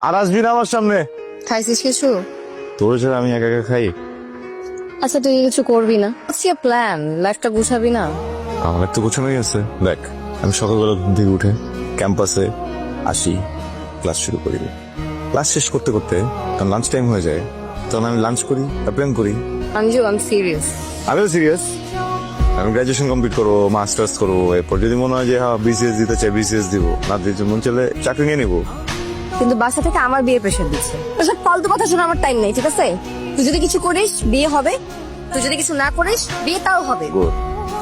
আর আসবি না আমার সামনে। খাইছিস কিছু? তোর ছাড়া আমি একা একা খাই? আচ্ছা তুই কিছু করবি না? আচ্ছা প্ল্যান, লাইফটা গুছাবি না? আমার তো গোছানোই আছে। দেখ, আমি সকালবেলা ঘুম থেকে উঠে ক্যাম্পাসে আসি, ক্লাস শুরু করি। ক্লাস শেষ করতে করতে তখন লাঞ্চ টাইম হয়ে যায়, তখন আমি লাঞ্চ করি, প্ল্যান করি। Anju, I am serious. আমিও সিরিয়াস। আমি গ্রাজুয়েশন কমপ্লিট করবো, মাস্টার্স করবো, এরপর যদি মনে হয় যে হ্যাঁ বিসিএস দিতে চাই বিসিএস দিব, না দিতে মন চলে চাকরি নিয়ে নিবো। কিন্তু বাসা থেকে আমার বিয়ে প্রেশার দিচ্ছে। এসব ফালতু কথা শোনা আমার টাইম নেই, ঠিক আছে? তুই যদি কিছু করিস বিয়ে হবে, তুই যদি কিছু না করিস বিয়ে তাও হবে। Good.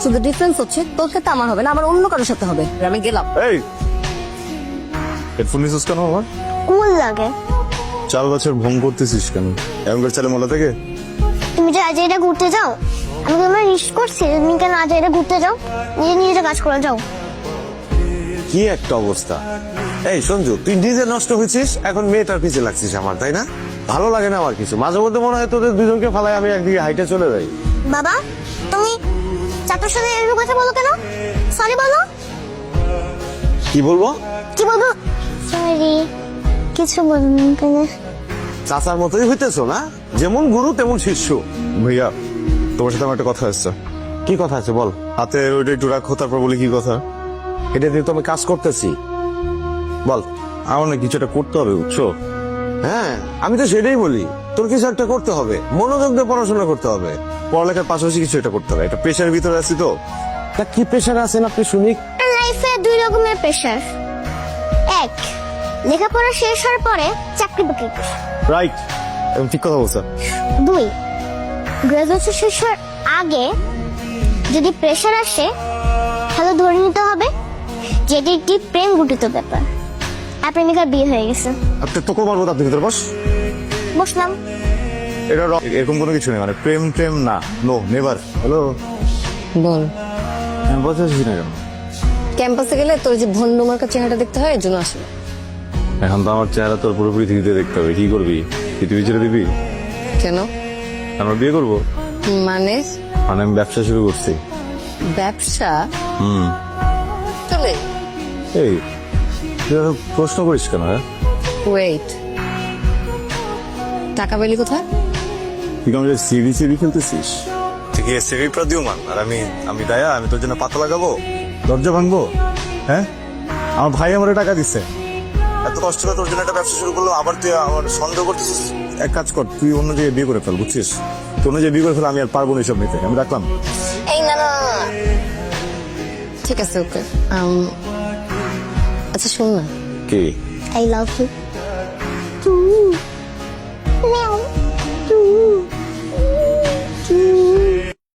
শুধু ডিফারেন্স হচ্ছে তোর ক্ষেত্রে আমার হবে না, আমার অন্য কারোর সাথে হবে। আমি গেলাম। এই হেডফোন নিছিস কেন? আমার কুল লাগে। 4 বছর ভঙ্গ করতেছিস কেন? এমনকার ছেলে মোলা থেকে তুমি যে আজ এটা ঘুরতে যাও, আমি তোমার রিস্ক করছি, তুমি কেন আজ এটা ঘুরতে যাও? নিজে নিজে কাজ করে যাও। কি একটা অবস্থা। এই সঞ্জু, তুই নিজে নষ্ট হয়েছিস, এখন মেয়েটার পিছে লাগছিস আমার, তাই না? ভালো লাগে না আমার কিছু। মাঝে মধ্যে মনে হয় তোদের দুজনকে ফালাই আমি একদিকে হাইটে চলে যাই। বাবা, তুমি চাচার সাথে এরকম কথা বলো কেন? সরি বলো। কি বলবো? কি বলবো? সরি, কিছু বলবো কেন? চাচার মতোই হইতেছো না? যেমন গুরু তেমন শিষ্য। ভাইয়া, তোমার সাথে আমার একটা কথা আছে। কি কথা আছে বল। হাতে ওইটা একটু রাখো, তারপর বলি কি কথা। এটা দিয়ে তো আমি কাজ করতেছি, বল। আমার না কিছু একটা করতে হবে, বুঝছো? হ্যাঁ, আমি তো সেটাই বলি, তোর কিছু একটা করতে হবে, মনোযোগ দিয়ে পড়াশোনা করতে হবে। পড়ালেখার পাশাপাশি কিছু একটা করতে হবে। একটা প্রেশারের ভিতরে আছি তো। তা কি প্রেশার আছেন আপনি শুনি? লাইফে 2 রকমের প্রেশার। এক, লেখাপড়া শেষ হওয়ার পরে চাকরি বাকরি। রাইট, এবং ঠিক কথা বলছো। 2, গ্রাজুয়েশন শেষ হওয়ার আগে যদি প্রেশার আসে তাহলে ধরে নিতে হবে যে এটি একটি প্রেম ঘটিত ব্যাপার, আর প্রেমিকার বিয়ে হয়ে গেছে। আপনি তো করবো তার ভিতরে বস। বসলাম। এটা এরকম কোনো কিছু নেই, মানে প্রেম প্রেম না, নো নেভার। হ্যালো, বল। আমি বলতে চাচ্ছি না কেন? ক্যাম্পাসে গেলে তোর যে ভন্ড মার্কার চেহারাটা দেখতে হয়, এর জন্য আসলে। এখন তো আমার চেহারা তোর পুরোপুরি পৃথিবীতে দেখতে হবে। কি করবি? পৃথিবী ছেড়ে দিবি? কেন? আমরা বিয়ে করবো। মানে মানে আমি ব্যবসা শুরু করছি। ব্যবসা? চলে এই তুই এত প্রশ্ন করিস কেন? ওয়েট, টাকা পেলি কোথায়? তুই কেমন সিঁড়ি সিঁড়ি খেলতেছিস? ঠিক আছে, সিঁড়ি প্রদ্যুমান, আর আমি দায়া, আমি তোর জন্য পাতা লাগাবো, দরজা ভাঙবো? হ্যাঁ, আমার ভাই আমার টাকা দিচ্ছে, এত কষ্ট করে তোর জন্য একটা ব্যবসা শুরু করলো, আবার তুই আমার সন্দেহ করতেছিস। এক কাজ কর, তুই অন্য জায়গায় বিয়ে করে ফেল, বুঝছিস? তুই অন্য জায়গায় বিয়ে করে ফেল, আমি আর পারবো না এসব নিতে, আমি রাখলাম। এই না না, ঠিক আছে ওকে। আচ্ছা শোন না, কি? I love you.